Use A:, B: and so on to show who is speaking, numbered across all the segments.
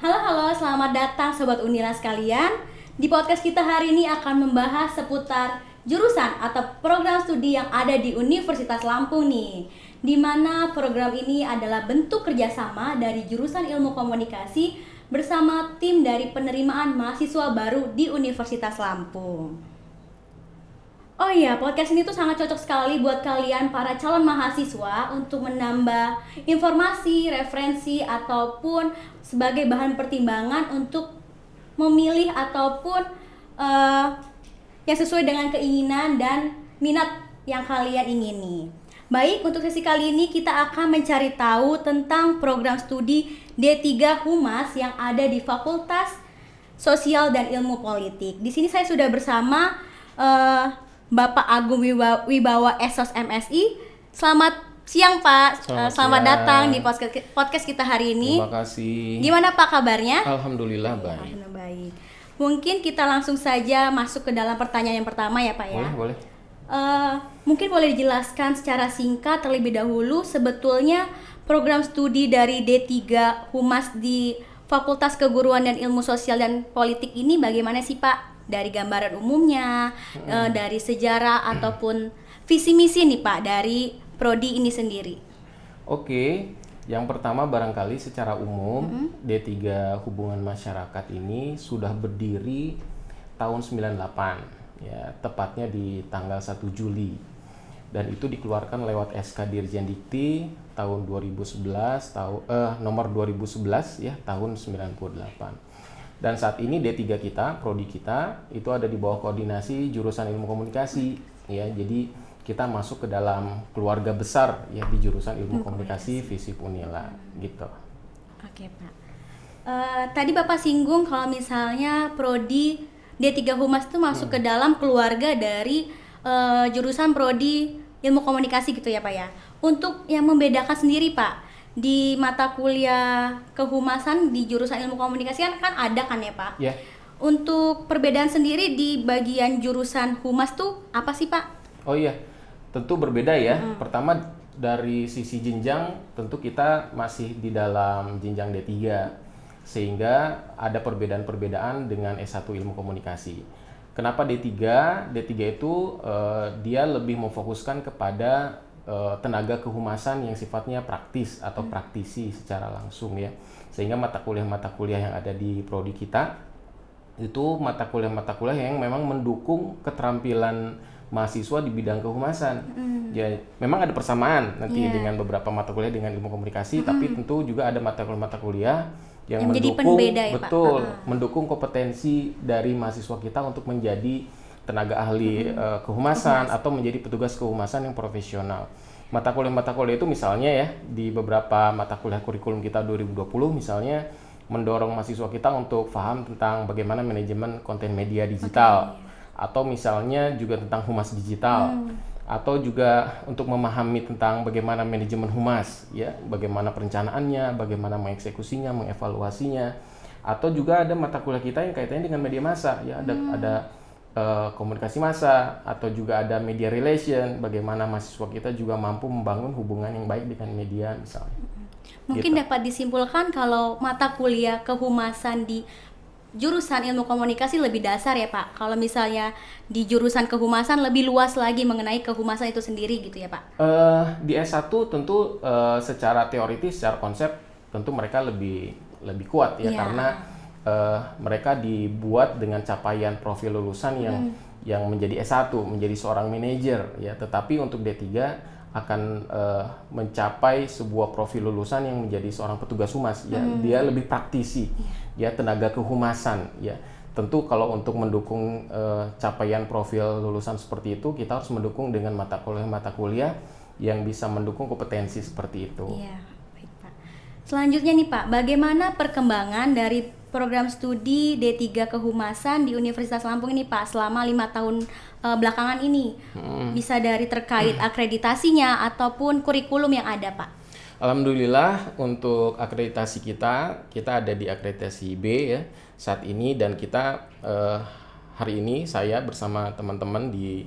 A: Halo, selamat datang Sobat Unila sekalian. Di podcast kita hari ini akan membahas seputar jurusan atau program studi yang ada di Universitas Lampung nih. Di mana program ini adalah bentuk kerjasama dari jurusan Ilmu Komunikasi bersama tim dari penerimaan mahasiswa baru di Universitas Lampung. Oh iya, podcast ini tuh sangat cocok sekali buat kalian para calon mahasiswa untuk menambah informasi, referensi, ataupun sebagai bahan pertimbangan untuk memilih ataupun yang sesuai dengan keinginan dan minat yang kalian ingini. Baik, untuk sesi kali ini kita akan mencari tahu tentang program studi D3 Humas yang ada di Fakultas Sosial dan Ilmu Politik. Di sini saya sudah bersama Bapak Agung Wibawa Esos MSI. Selamat siang Pak. Selamat datang di podcast kita hari ini.
B: Terima kasih.
A: Gimana Pak kabarnya?
B: Alhamdulillah baik.
A: Alhamdulillah baik. Mungkin kita langsung saja masuk ke dalam pertanyaan yang pertama ya Pak ya.
B: Boleh.
A: Mungkin boleh dijelaskan secara singkat terlebih dahulu sebetulnya program studi dari D3 Humas di Fakultas Keguruan dan Ilmu Sosial dan Politik ini bagaimana sih Pak? Dari gambaran umumnya, dari sejarah ataupun visi misi nih Pak dari prodi ini sendiri.
B: Oke, yang pertama barangkali secara umum D3 Hubungan Masyarakat ini sudah berdiri tahun 98 ya, tepatnya di tanggal 1 Juli. Dan itu dikeluarkan lewat SK Dirjen Dikti tahun 2011 nomor 2011 ya, tahun 98. Dan saat ini D3 kita, prodi kita itu ada di bawah koordinasi jurusan Ilmu Komunikasi ya. Jadi kita masuk ke dalam keluarga besar ya di jurusan Ilmu Komunikasi Visip Unila gitu.
A: Oke, Pak. Tadi Bapak singgung kalau misalnya prodi D3 Humas itu masuk ke dalam keluarga dari jurusan prodi Ilmu Komunikasi gitu ya, Pak ya. Untuk yang membedakan sendiri, Pak, di mata kuliah kehumasan di jurusan Ilmu Komunikasi kan ada kan ya Pak?
B: Yeah.
A: Untuk perbedaan sendiri di bagian jurusan humas tuh apa sih Pak?
B: Oh iya, tentu berbeda ya. Pertama dari sisi jenjang tentu kita masih di dalam jenjang D3 sehingga ada perbedaan-perbedaan dengan S1 Ilmu Komunikasi. Kenapa D3? D3 itu dia lebih memfokuskan kepada tenaga kehumasan yang sifatnya praktis atau praktisi secara langsung ya, sehingga mata kuliah yang ada di prodi kita itu mata kuliah yang memang mendukung keterampilan mahasiswa di bidang kehumasan. Ya, memang ada persamaan nanti dengan beberapa mata kuliah dengan ilmu komunikasi, tapi tentu juga ada mata kuliah yang mendukung
A: ya,
B: betul mendukung kompetensi dari mahasiswa kita untuk menjadi tenaga ahli kehumasan atau menjadi petugas kehumasan yang profesional. Mata kuliah itu misalnya ya di beberapa mata kuliah kurikulum kita 2020 misalnya mendorong mahasiswa kita untuk paham tentang bagaimana manajemen konten media digital atau misalnya juga tentang humas digital atau juga untuk memahami tentang bagaimana manajemen humas ya, bagaimana perencanaannya, bagaimana mengeksekusinya, mengevaluasinya, atau juga ada mata kuliah kita yang kaitannya dengan media massa ya, ada komunikasi massa atau juga ada media relation, bagaimana mahasiswa kita juga mampu membangun hubungan yang baik dengan media misalnya.
A: Mungkin
B: gitu.
A: dapat disimpulkan kalau mata kuliah kehumasan di jurusan Ilmu Komunikasi lebih dasar ya Pak. Kalau misalnya di jurusan kehumasan lebih luas lagi mengenai kehumasan itu sendiri gitu ya Pak.
B: Di S1 tentu secara teoritis, secara konsep tentu mereka lebih kuat ya, karena mereka dibuat dengan capaian profil lulusan yang menjadi S1, menjadi seorang manajer ya. Tetapi untuk D3 akan mencapai sebuah profil lulusan yang menjadi seorang petugas humas ya. Dia lebih praktisi ya, tenaga kehumasan ya. Tentu kalau untuk mendukung capaian profil lulusan seperti itu, kita harus mendukung dengan mata kuliah yang bisa mendukung kompetensi seperti itu.
A: Iya, baik Pak. Selanjutnya nih Pak, bagaimana perkembangan dari program studi D3 Kehumasan di Universitas Lampung ini Pak selama 5 tahun belakangan ini? Bisa dari terkait akreditasinya ataupun kurikulum yang ada Pak.
B: Alhamdulillah untuk akreditasi kita ada di akreditasi B ya saat ini, dan kita hari ini saya bersama teman-teman di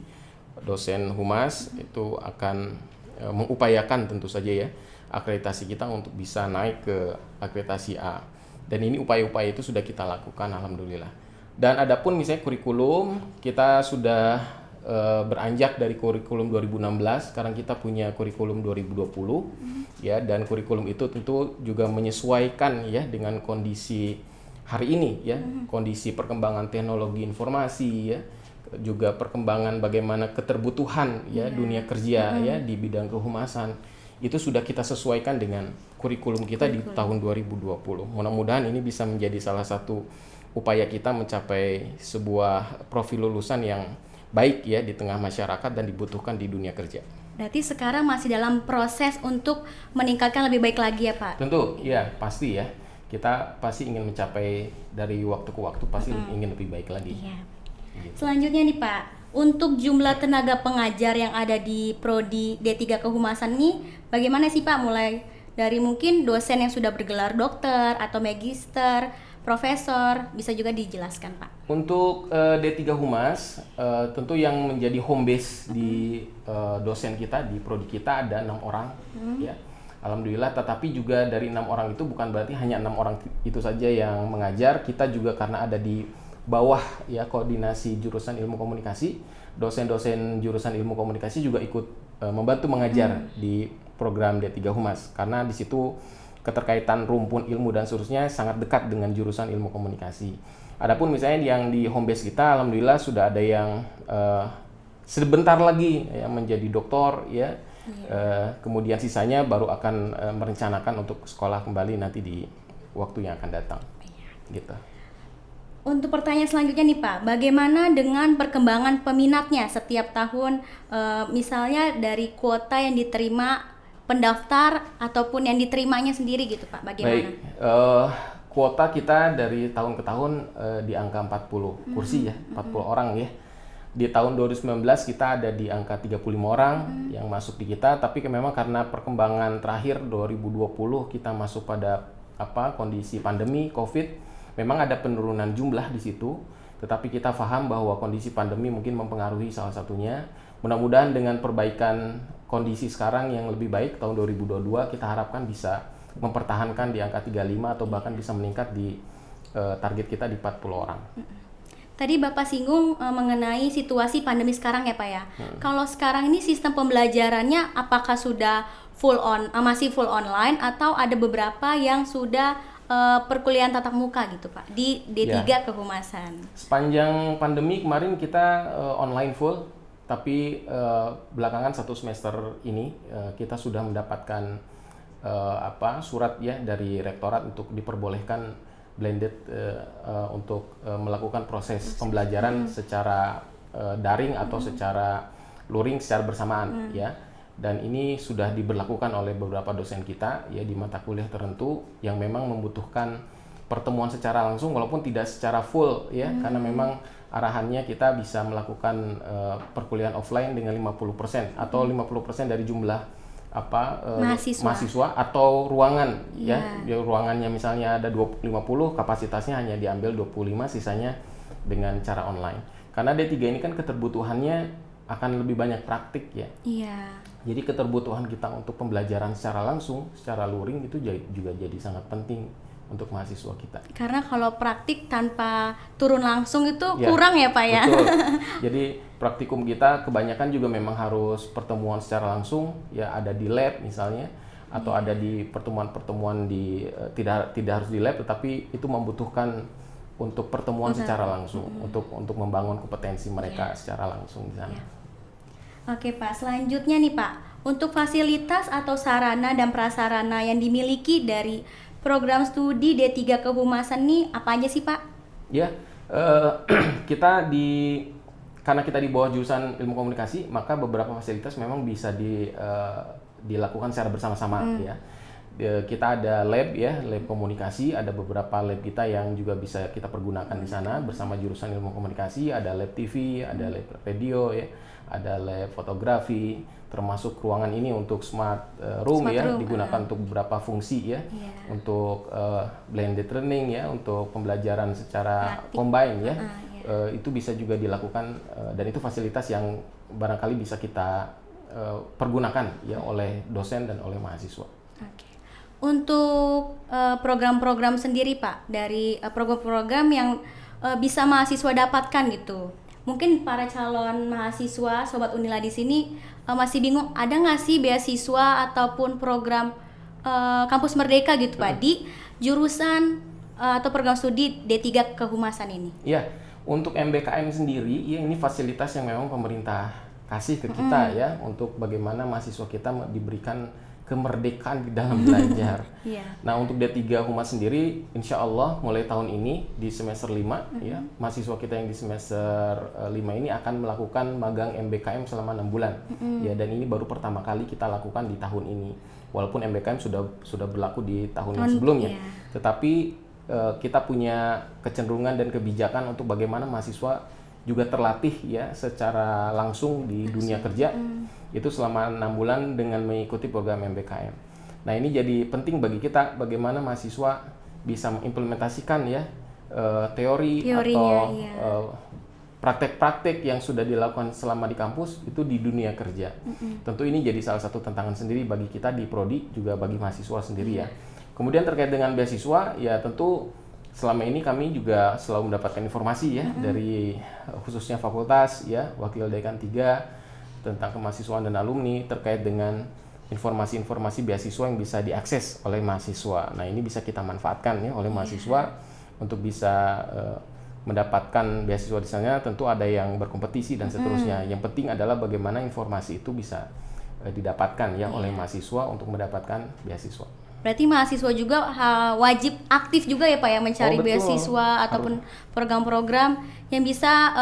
B: dosen humas itu akan mengupayakan tentu saja ya akreditasi kita untuk bisa naik ke akreditasi A. Dan ini upaya-upaya itu sudah kita lakukan, alhamdulillah. Dan adapun misalnya kurikulum, kita sudah beranjak dari kurikulum 2016, sekarang kita punya kurikulum 2020, ya, dan kurikulum itu tentu juga menyesuaikan ya dengan kondisi hari ini, ya, kondisi perkembangan teknologi informasi, ya, juga perkembangan bagaimana keterbutuhan ya dunia kerja ya di bidang kehumasan. Itu sudah kita sesuaikan dengan kurikulum kita di tahun 2020. Mudah-mudahan ini bisa menjadi salah satu upaya kita mencapai sebuah profil lulusan yang baik ya di tengah masyarakat dan dibutuhkan di dunia kerja.
A: Berarti sekarang masih dalam proses untuk meningkatkan lebih baik lagi ya Pak?
B: Tentu, ya pasti ya. Kita pasti ingin mencapai dari waktu ke waktu pasti ingin lebih baik lagi.
A: Iya.
B: Gitu.
A: Selanjutnya nih Pak, untuk jumlah tenaga pengajar yang ada di Prodi D3 Kehumasan nih, bagaimana sih Pak? Mulai dari mungkin dosen yang sudah bergelar dokter atau magister, profesor, bisa juga dijelaskan Pak?
B: Untuk D3 Humas, tentu yang menjadi home base di dosen kita, di prodi kita ada 6 orang, ya. Alhamdulillah, tetapi juga dari 6 orang itu bukan berarti hanya 6 orang itu saja yang mengajar. Kita juga karena ada di bawah ya koordinasi jurusan ilmu komunikasi, dosen-dosen jurusan ilmu komunikasi juga ikut membantu mengajar di program D3 Humas, karena di situ keterkaitan rumpun ilmu dan seterusnya sangat dekat dengan jurusan ilmu komunikasi. Adapun misalnya yang di home base kita, alhamdulillah sudah ada yang sebentar lagi ya menjadi doktor ya. Kemudian sisanya baru akan merencanakan untuk sekolah kembali nanti di waktu yang akan datang. Gitu.
A: Untuk pertanyaan selanjutnya nih Pak, bagaimana dengan perkembangan peminatnya setiap tahun, misalnya dari kuota yang diterima pendaftar ataupun yang diterimanya sendiri gitu Pak, bagaimana?
B: Baik, kuota kita dari tahun ke tahun di angka 40 kursi ya, 40 orang ya. Di tahun 2019 kita ada di angka 35 orang yang masuk di kita, tapi memang karena perkembangan terakhir 2020 kita masuk pada kondisi pandemi Covid, memang ada penurunan jumlah di situ. Tetapi kita paham bahwa kondisi pandemi mungkin mempengaruhi salah satunya. Mudah-mudahan dengan perbaikan kondisi sekarang yang lebih baik tahun 2022 kita harapkan bisa mempertahankan di angka 35 atau bahkan bisa meningkat di target kita di 40 orang.
A: Tadi Bapak singgung mengenai situasi pandemi sekarang ya Pak ya. Kalau sekarang ini sistem pembelajarannya apakah sudah masih full online atau ada beberapa yang sudah perkuliahan tatap muka gitu Pak di D3 ya. Kehumasan? Sepanjang
B: pandemi kemarin kita online full, tapi belakangan satu semester ini kita sudah mendapatkan surat ya dari rektorat untuk diperbolehkan blended untuk melakukan proses pembelajaran secara daring atau secara luring secara bersamaan ya. Dan ini sudah diberlakukan oleh beberapa dosen kita ya di mata kuliah tertentu yang memang membutuhkan pertemuan secara langsung walaupun tidak secara full ya, karena memang arahannya kita bisa melakukan perkuliahan offline dengan 50% atau 50% dari jumlah mahasiswa atau ruangan ya. Ruangannya misalnya ada 50, kapasitasnya hanya diambil 25, sisanya dengan cara online. Karena D3 ini kan keterbutuhannya akan lebih banyak praktik ya. Iya. Jadi keterbutuhan kita untuk pembelajaran secara langsung, secara luring itu juga jadi sangat penting untuk mahasiswa kita.
A: Karena kalau praktik tanpa turun langsung itu kurang ya Pak ya.
B: Betul. Jadi praktikum kita kebanyakan juga memang harus pertemuan secara langsung ya, ada di lab misalnya atau ada di pertemuan-pertemuan di tidak harus di lab, tetapi itu membutuhkan untuk pertemuan secara langsung untuk membangun kompetensi mereka secara langsung di sana.
A: Oke Pak, selanjutnya nih Pak, untuk fasilitas atau sarana dan prasarana yang dimiliki dari program studi D3 Kehumasan nih apa aja sih Pak?
B: Ya, karena kita di bawah jurusan ilmu komunikasi, maka beberapa fasilitas memang bisa dilakukan secara bersama-sama ya. Kita ada lab ya, lab komunikasi, ada beberapa lab kita yang juga bisa kita pergunakan di sana bersama jurusan ilmu komunikasi, ada lab TV, ada lab radio ya, ada lab fotografi, termasuk ruangan ini untuk smart room digunakan untuk beberapa fungsi ya, untuk blended learning ya, untuk pembelajaran secara combine ya. Itu bisa juga dilakukan dan itu fasilitas yang barangkali bisa kita pergunakan ya oleh dosen dan oleh mahasiswa.
A: Oke. untuk program-program sendiri Pak, dari program-program yang bisa mahasiswa dapatkan gitu. Mungkin para calon mahasiswa Sobat Unila di sini masih bingung, ada nggak sih beasiswa ataupun program Kampus Merdeka gitu Pak di jurusan atau program studi D3 Kehumasan ini?
B: Iya, untuk MBKM sendiri, ya ini fasilitas yang memang pemerintah kasih ke kita ya, untuk bagaimana mahasiswa kita diberikan kemerdekaan di dalam belajar. Nah, untuk D3 Humas sendiri, insya Allah mulai tahun ini di semester 5 ya, mahasiswa kita yang di semester 5 ini akan melakukan magang MBKM selama 6 bulan. Ya, dan ini baru pertama kali kita lakukan di tahun ini. Walaupun MBKM sudah berlaku di tahun yang sebelumnya. Tetapi kita punya kecenderungan dan kebijakan untuk bagaimana mahasiswa juga terlatih ya secara langsung di dunia kerja itu selama 6 bulan dengan mengikuti program MBKM. Nah, ini jadi penting bagi kita bagaimana mahasiswa bisa mengimplementasikan ya teorinya, atau praktek-praktek yang sudah dilakukan selama di kampus itu di dunia kerja. Tentu ini jadi salah satu tantangan sendiri bagi kita di Prodi, juga bagi mahasiswa sendiri ya. Kemudian terkait dengan beasiswa, ya tentu selama ini kami juga selalu mendapatkan informasi ya dari khususnya fakultas ya, Wakil Dekan 3 tentang kemahasiswaan dan alumni terkait dengan informasi-informasi beasiswa yang bisa diakses oleh mahasiswa. Nah, ini bisa kita manfaatkan ya oleh mahasiswa untuk bisa mendapatkan beasiswa di sana. Tentu ada yang berkompetisi dan seterusnya. Yang penting adalah bagaimana informasi itu bisa didapatkan ya oleh mahasiswa untuk mendapatkan beasiswa.
A: Berarti mahasiswa juga wajib aktif juga ya Pak ya mencari beasiswa ataupun program-program yang bisa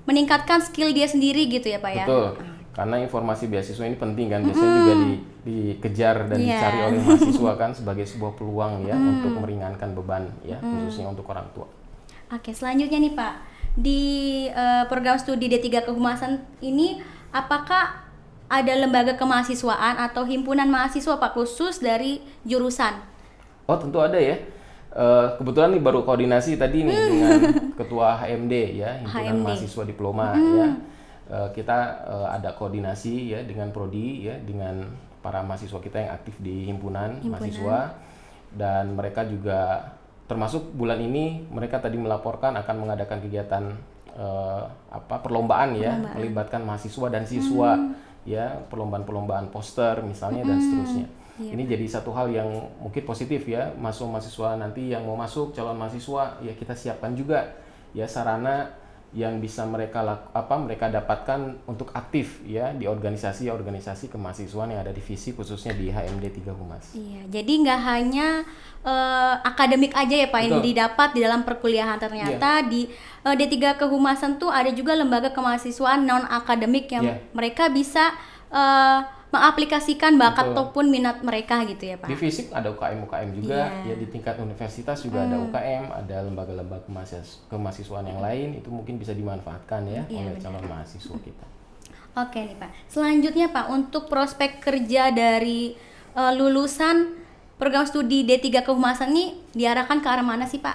A: meningkatkan skill dia sendiri gitu ya Pak ya.
B: Betul. Karena informasi beasiswa ini penting kan, biasanya juga dikejar dan dicari oleh mahasiswa kan sebagai sebuah peluang ya untuk meringankan beban ya khususnya untuk orang tua.
A: Oke, selanjutnya nih Pak, di program studi D3 Kehumasan ini apakah ada lembaga kemahasiswaan atau himpunan mahasiswa Pak khusus dari jurusan? Oh,
B: tentu ada ya. Kebetulan nih baru koordinasi tadi nih dengan Ketua HMD ya, Himpunan Mahasiswa Diploma ya. Kita ada koordinasi ya dengan Prodi ya, dengan para mahasiswa kita yang aktif di himpunan mahasiswa, dan mereka juga termasuk bulan ini mereka tadi melaporkan akan mengadakan kegiatan perlombaan ya, melibatkan mahasiswa dan siswa ya, perlombaan poster misalnya dan seterusnya. Ini jadi satu hal yang mungkin positif ya, mahasiswa nanti yang mau masuk calon mahasiswa ya, kita siapkan juga ya sarana yang bisa mereka dapatkan untuk aktif ya di organisasi kemahasiswaan yang ada di FISIP khususnya di HMD 3 Humas.
A: Iya, jadi nggak hanya akademik aja ya Pak yang didapat di dalam perkuliahan, ternyata di D3 Kehumasan tuh ada juga lembaga kemahasiswaan non akademik yang mereka bisa mengaplikasikan bakat ataupun minat mereka gitu ya Pak.
B: Di FISIP ada UKM juga ya, di tingkat universitas juga ada UKM, ada lembaga-lembaga kemahasiswaan yang lain, itu mungkin bisa dimanfaatkan ya oleh calon mahasiswa kita.
A: Oke nih Pak, selanjutnya Pak, untuk prospek kerja dari lulusan program studi D3 Kehumasan ini diarahkan ke arah mana sih Pak?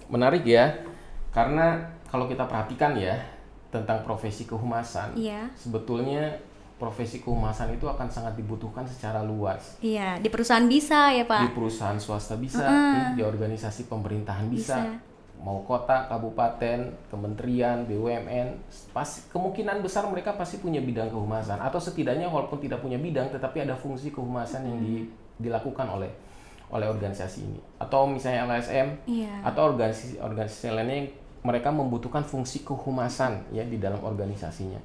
B: Menarik ya, karena kalau kita perhatikan ya tentang profesi kehumasan, sebetulnya profesi kehumasan itu akan sangat dibutuhkan secara luas.
A: Iya, di perusahaan bisa ya Pak?
B: Di perusahaan swasta bisa, di organisasi pemerintahan bisa. Mau kota, kabupaten, kementerian, BUMN, kemungkinan besar mereka pasti punya bidang kehumasan, atau setidaknya walaupun tidak punya bidang, tetapi ada fungsi kehumasan yang dilakukan oleh organisasi ini. Atau misalnya LSM atau organisasi lainnya yang mereka membutuhkan fungsi kehumasan ya di dalam organisasinya,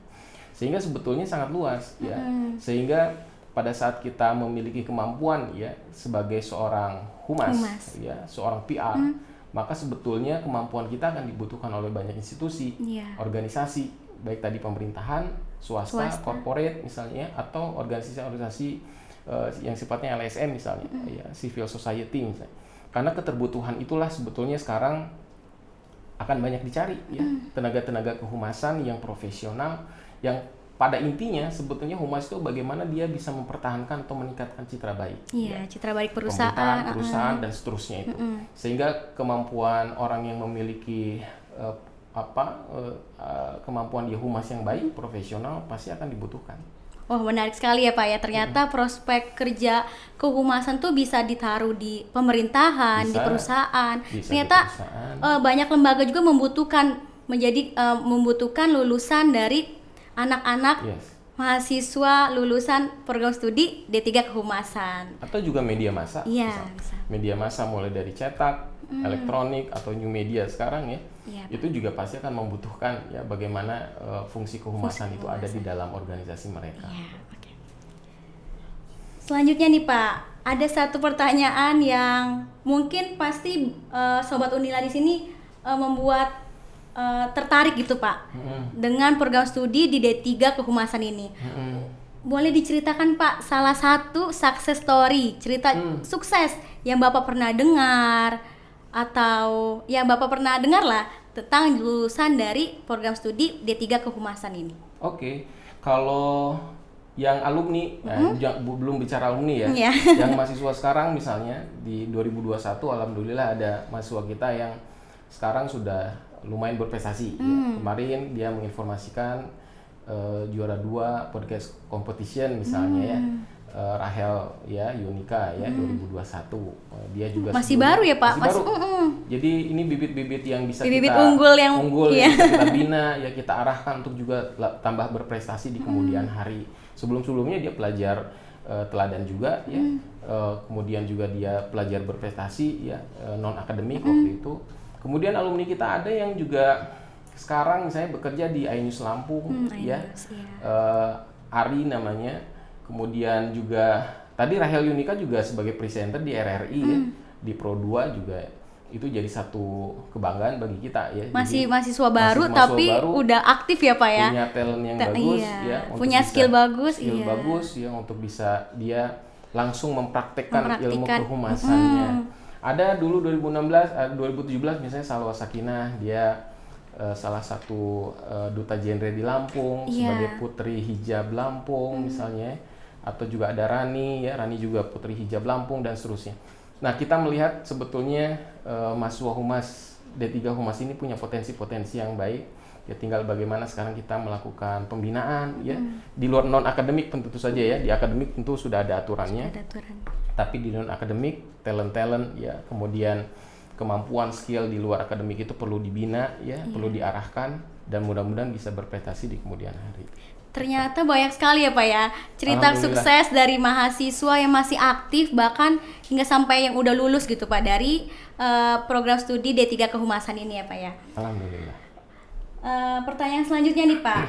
B: sehingga sebetulnya sangat luas ya. Sehingga pada saat kita memiliki kemampuan ya sebagai seorang humas. Ya, seorang PR, maka sebetulnya kemampuan kita akan dibutuhkan oleh banyak institusi, organisasi, baik tadi pemerintahan, swasta, corporate misalnya, atau organisasi-organisasi yang sifatnya LSM misalnya, ya, civil society misalnya. Karena keterbutuhan itulah sebetulnya sekarang akan banyak dicari ya, tenaga-tenaga kehumasan yang profesional, yang pada intinya sebetulnya humas itu bagaimana dia bisa mempertahankan atau meningkatkan citra baik.
A: Iya, citra baik perusahaan
B: dan seterusnya itu. Sehingga kemampuan orang yang memiliki kemampuan dia humas yang baik, profesional pasti akan dibutuhkan.
A: Wah, menarik sekali ya Pak ya. Ternyata prospek kerja kehumasan tuh bisa ditaruh di pemerintahan, di
B: Bisa,
A: perusahaan.
B: bisa di
A: Ternyata
B: perusahaan.
A: banyak lembaga juga membutuhkan lulusan dari anak-anak
B: Yes.
A: mahasiswa lulusan program studi D3 Kehumasan.
B: Atau juga media massa.
A: Iya,
B: Misal.
A: bisa.
B: Media massa mulai dari cetak, elektronik atau new media sekarang ya.
A: Iya,
B: Itu juga pasti akan membutuhkan ya bagaimana fungsi kehumasan
A: Fungsi
B: itu ada di dalam organisasi mereka.
A: Iya, oke. Selanjutnya nih Pak, ada satu pertanyaan yang mungkin pasti Sobat Unila di sini membuat tertarik gitu Pak dengan program studi di D3 Kehumasan ini. Boleh diceritakan Pak salah satu success story, cerita sukses yang Bapak pernah dengar atau yang Bapak pernah dengar lah tentang lulusan dari program studi D3 Kehumasan ini.
B: Oke, kalau yang alumni, belum bicara alumni ya,
A: Iya.
B: yang mahasiswa sekarang misalnya di 2021, alhamdulillah ada mahasiswa kita yang sekarang sudah lumayan berprestasi. Ya. Kemarin dia menginformasikan juara 2 podcast competition misalnya ya, Rahel ya Yunika ya 2021. Dia juga
A: Masih baru ya, Pak?
B: Masih baru. Jadi ini bibit-bibit yang bisa
A: Bibit-bibit
B: kita
A: unggul yang
B: yang
A: iya.
B: bisa kita bina ya, kita arahkan untuk juga tambah berprestasi di kemudian hari. Sebelum-sebelumnya dia pelajar teladan juga ya. Kemudian juga dia pelajar berprestasi ya, non akademik waktu itu. Kemudian alumni kita ada yang juga sekarang misalnya bekerja di iNews Lampung ya. Ari namanya. Kemudian juga tadi Rahel Yunika juga sebagai presenter di RRI ya, di Pro 2 juga itu jadi satu kebanggaan bagi kita ya.
A: Masih
B: Jadi,
A: mahasiswa baru
B: mahasiswa
A: tapi
B: baru,
A: udah aktif ya Pak ya.
B: punya talent yang bagus
A: Iya.
B: ya, untuk
A: Punya
B: bisa-
A: skill bagus,
B: skill
A: iya.
B: bagus ya untuk bisa dia langsung mempraktekkan ilmu
A: Mempraktikkan.
B: kehumasannya. Ada dulu 2017 misalnya Salwa Sakinah, dia salah satu duta genre di Lampung
A: Iya.
B: sebagai putri hijab Lampung misalnya, atau juga ada Rani ya, Rani juga putri hijab Lampung dan seterusnya. Nah, kita melihat sebetulnya mahasiswa humas D3 Humas ini punya potensi-potensi yang baik. Ya tinggal bagaimana sekarang kita melakukan pembinaan ya di luar non akademik tentu saja ya. Di akademik tentu sudah ada aturannya.
A: Ada aturan.
B: Tapi di non akademik, talent ya, kemudian kemampuan skill di luar akademik itu perlu dibina ya, perlu diarahkan dan mudah-mudahan bisa berprestasi di kemudian hari.
A: Ternyata banyak sekali ya Pak ya cerita
B: Alhamdulillah.
A: sukses dari mahasiswa yang masih aktif bahkan hingga sampai yang udah lulus gitu Pak dari program studi D3 Kehumasan ini ya Pak ya.
B: Alhamdulillah.
A: Pertanyaan selanjutnya nih Pak,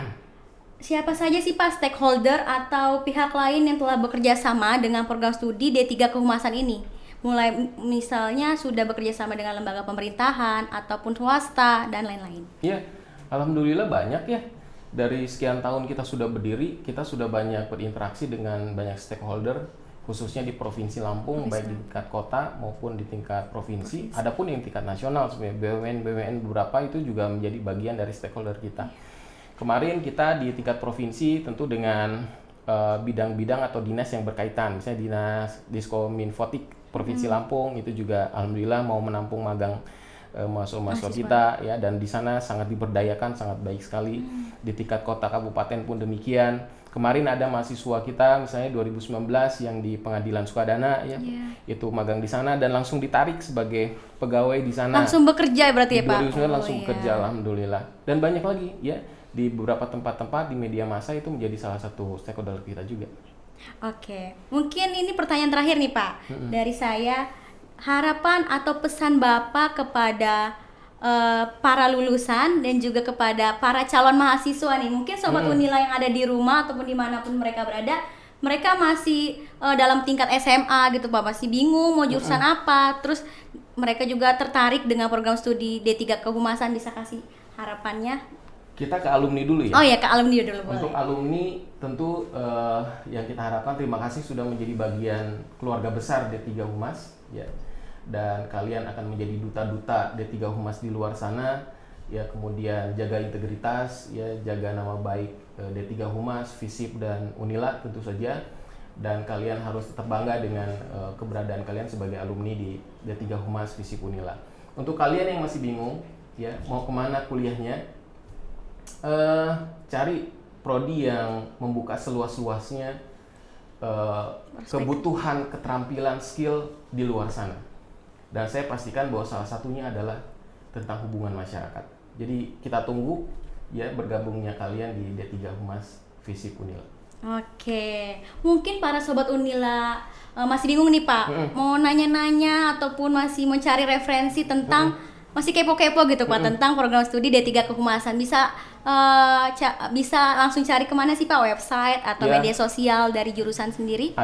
A: siapa saja sih Pak stakeholder atau pihak lain yang telah bekerja sama dengan program studi D3 Kehumasan ini? Mulai misalnya sudah bekerja sama dengan lembaga pemerintahan ataupun swasta dan lain-lain.
B: Ya, alhamdulillah banyak ya. Dari sekian tahun kita sudah berdiri, kita sudah banyak berinteraksi dengan banyak stakeholder, khususnya di Provinsi Lampung, baik di tingkat kota maupun di tingkat provinsi. Adapun yang tingkat nasional, sebenarnya BUMN beberapa itu juga menjadi bagian dari stakeholder kita. Kemarin kita di tingkat provinsi tentu dengan bidang-bidang atau dinas yang berkaitan, misalnya Dinas Diskominfotik Provinsi Lampung itu juga alhamdulillah mau menampung magang mahasiswa kita ya, dan di sana sangat diberdayakan, sangat baik sekali. Di tingkat kota kabupaten pun demikian. Kemarin ada mahasiswa kita misalnya 2019 yang di Pengadilan Sukadana ya, itu magang di sana dan langsung ditarik sebagai pegawai di sana.
A: Langsung bekerja berarti ya
B: Di
A: Pak?
B: 2019 langsung
A: iya.
B: bekerja alhamdulillah. Dan banyak lagi ya di beberapa tempat-tempat di media massa itu menjadi salah satu stakeholder kita juga.
A: Oke, mungkin ini pertanyaan terakhir nih Pak dari saya. Harapan atau pesan Bapak kepada para lulusan dan juga kepada para calon mahasiswa nih, mungkin Sobat Unila yang ada di rumah ataupun dimanapun mereka berada, mereka masih dalam tingkat SMA gitu Pak, masih bingung mau jurusan apa, terus mereka juga tertarik dengan program studi D3 Kehumasan, bisa kasih harapannya?
B: Kita ke alumni dulu ya.
A: Oh ya, ke alumni dulu boleh.
B: Untuk alumni tentu yang kita harapkan, terima kasih sudah menjadi bagian keluarga besar D3 Humas ya. Dan kalian akan menjadi duta-duta D3 Humas di luar sana ya, kemudian jaga integritas ya, jaga nama baik D3 Humas, FISIP dan Unila tentu saja, dan kalian harus tetap bangga dengan keberadaan kalian sebagai alumni di D3 Humas, FISIP, Unila. Untuk kalian yang masih bingung ya mau kemana kuliahnya, cari prodi yang membuka seluas-luasnya kebutuhan, keterampilan, skill di luar sana. Dan saya pastikan bahwa salah satunya adalah tentang hubungan masyarakat. Jadi kita tunggu ya bergabungnya kalian di D3 Humas FISIP Unila.
A: Oke, mungkin para sobat Unila masih bingung nih Pak, mau nanya-nanya ataupun masih mencari referensi tentang masih kepo-kepo gitu Pak tentang program studi D3 Kehumasan, bisa langsung cari kemana sih Pak, website atau
B: Ya.
A: media sosial dari jurusan sendiri?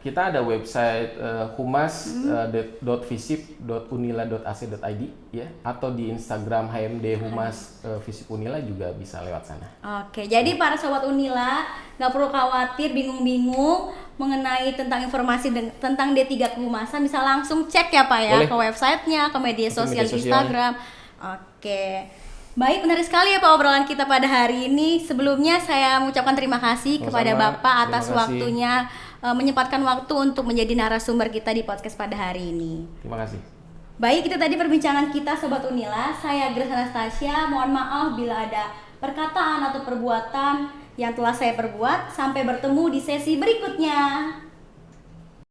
B: Kita ada website humas.visip.unila.ac.id ya, atau di Instagram HMD Humas Visip Unila juga bisa lewat sana.
A: Oke, jadi para sobat Unila nggak perlu khawatir, bingung-bingung mengenai tentang informasi tentang D3 Kehumasan, bisa langsung cek ya Pak ya.
B: Boleh.
A: Ke websitenya, ke media
B: Ke
A: sosial
B: media
A: di
B: sosialnya.
A: Instagram. Oke, baik, menarik sekali ya Pak obrolan kita pada hari ini. Sebelumnya saya mengucapkan terima kasih kepada
B: Sama-sama.
A: Bapak atas
B: Terima kasih.
A: waktunya, menyempatkan waktu untuk menjadi narasumber kita di podcast pada hari ini.
B: Terima kasih.
A: Baik, itu tadi perbincangan kita Sobat Unila. Saya Grace Anastasia. Mohon maaf bila ada perkataan atau perbuatan yang telah saya perbuat. Sampai bertemu di sesi berikutnya.